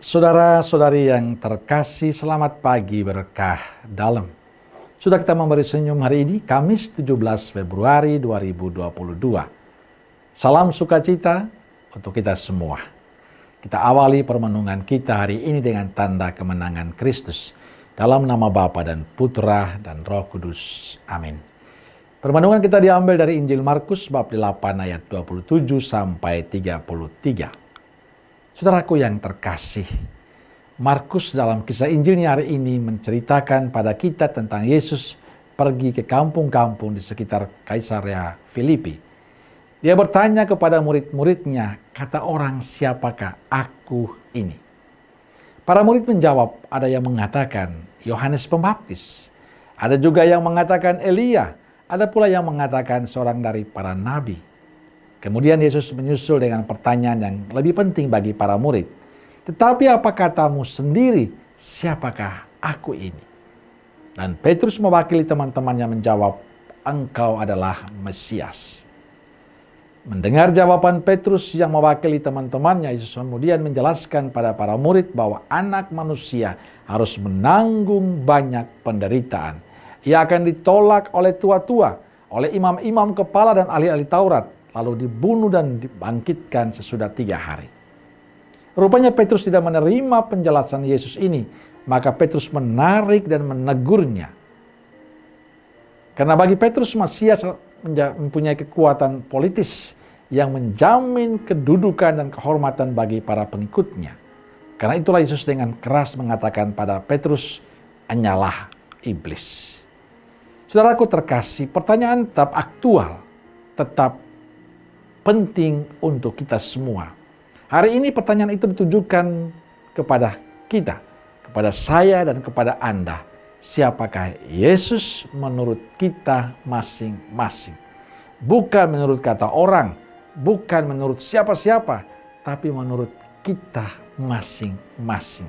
Saudara-saudari yang terkasih, selamat pagi berkah dalam. Sudah kita memberi senyum hari ini, Kamis 17 Februari 2022. Salam sukacita untuk kita semua. Kita awali permenungan kita hari ini dengan tanda kemenangan Kristus. Dalam nama Bapa dan Putra dan Roh Kudus. Amin. Permenungan kita diambil dari Injil Markus bab 8 ayat 27 sampai 33. Saudaraku yang terkasih, Markus dalam kisah Injilnya hari ini menceritakan pada kita tentang Yesus pergi ke kampung-kampung di sekitar Kaisarea Filipi. Dia bertanya kepada murid-muridnya, kata orang, siapakah aku ini? Para murid menjawab, ada yang mengatakan Yohanes Pembaptis, ada juga yang mengatakan Elia, ada pula yang mengatakan seorang dari para nabi. Kemudian Yesus menyusul dengan pertanyaan yang lebih penting bagi para murid. Tetapi apa katamu sendiri, siapakah aku ini? Dan Petrus mewakili teman-temannya menjawab, engkau adalah Mesias. Mendengar jawaban Petrus yang mewakili teman-temannya, Yesus kemudian menjelaskan pada para murid bahwa anak manusia harus menanggung banyak penderitaan. Ia akan ditolak oleh tua-tua, oleh imam-imam kepala dan ahli-ahli Taurat, lalu dibunuh dan dibangkitkan sesudah 3 hari. Rupanya Petrus tidak menerima penjelasan Yesus ini, maka Petrus menarik dan menegurnya. Karena bagi Petrus Mesias mempunyai kekuatan politis yang menjamin kedudukan dan kehormatan bagi para pengikutnya. Karena itulah Yesus dengan keras mengatakan pada Petrus, hanyalah iblis. Saudaraku terkasih, pertanyaan tetap aktual, tetap penting untuk kita semua. Hari ini pertanyaan itu ditujukan kepada kita, kepada saya dan kepada Anda. Siapakah Yesus menurut kita masing-masing? Bukan menurut kata orang, bukan menurut siapa-siapa, tapi menurut kita masing-masing.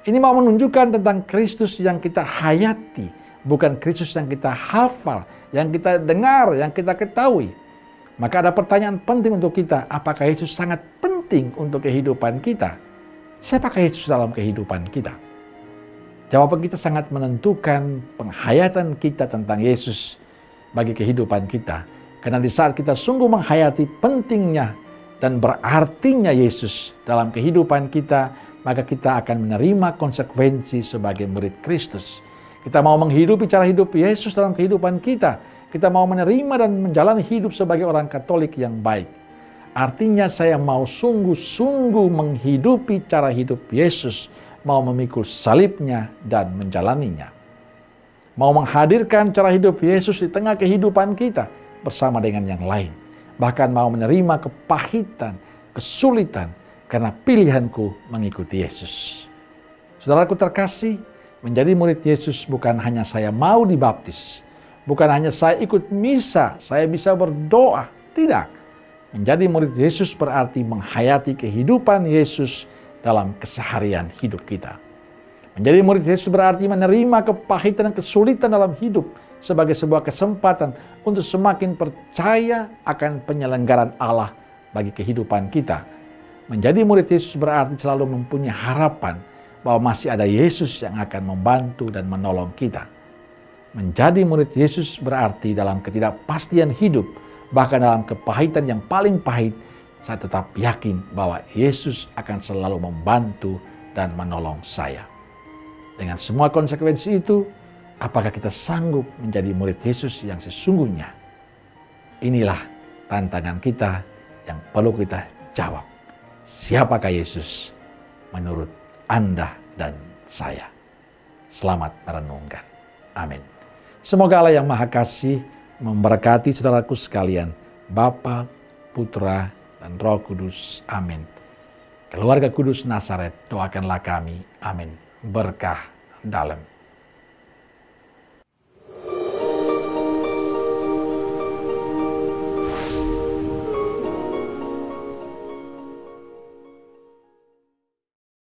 Ini mau menunjukkan tentang Kristus yang kita hayati, bukan Kristus yang kita hafal, yang kita dengar, yang kita ketahui. Maka ada pertanyaan penting untuk kita, apakah Yesus sangat penting untuk kehidupan kita? Siapakah Yesus dalam kehidupan kita? Jawaban kita sangat menentukan penghayatan kita tentang Yesus bagi kehidupan kita. Karena di saat kita sungguh menghayati pentingnya dan berartinya Yesus dalam kehidupan kita, maka kita akan menerima konsekuensi sebagai murid Kristus. Kita mau menghidupi cara hidup Yesus dalam kehidupan kita. Kita mau menerima dan menjalani hidup sebagai orang Katolik yang baik. Artinya saya mau sungguh-sungguh menghidupi cara hidup Yesus, mau memikul salibnya dan menjalaninya. Mau menghadirkan cara hidup Yesus di tengah kehidupan kita bersama dengan yang lain. Bahkan mau menerima kepahitan, kesulitan karena pilihanku mengikuti Yesus. Saudaraku terkasih, menjadi murid Yesus bukan hanya saya mau dibaptis, bukan hanya saya ikut misa, saya bisa berdoa. Tidak. Menjadi murid Yesus berarti menghayati kehidupan Yesus dalam keseharian hidup kita. Menjadi murid Yesus berarti menerima kepahitan dan kesulitan dalam hidup sebagai sebuah kesempatan untuk semakin percaya akan penyelenggaraan Allah bagi kehidupan kita. Menjadi murid Yesus berarti selalu mempunyai harapan bahwa masih ada Yesus yang akan membantu dan menolong kita. Menjadi murid Yesus berarti dalam ketidakpastian hidup, bahkan dalam kepahitan yang paling pahit, saya tetap yakin bahwa Yesus akan selalu membantu dan menolong saya. Dengan semua konsekuensi itu, apakah kita sanggup menjadi murid Yesus yang sesungguhnya? Inilah tantangan kita yang perlu kita jawab. Siapakah Yesus menurut Anda dan saya? Selamat merenungkan. Amin. Semoga Allah yang Maha Kasih memberkati saudaraku sekalian, Bapa, Putra, dan Roh Kudus. Amin. Keluarga Kudus Nazaret, doakanlah kami. Amin. Berkah dalam.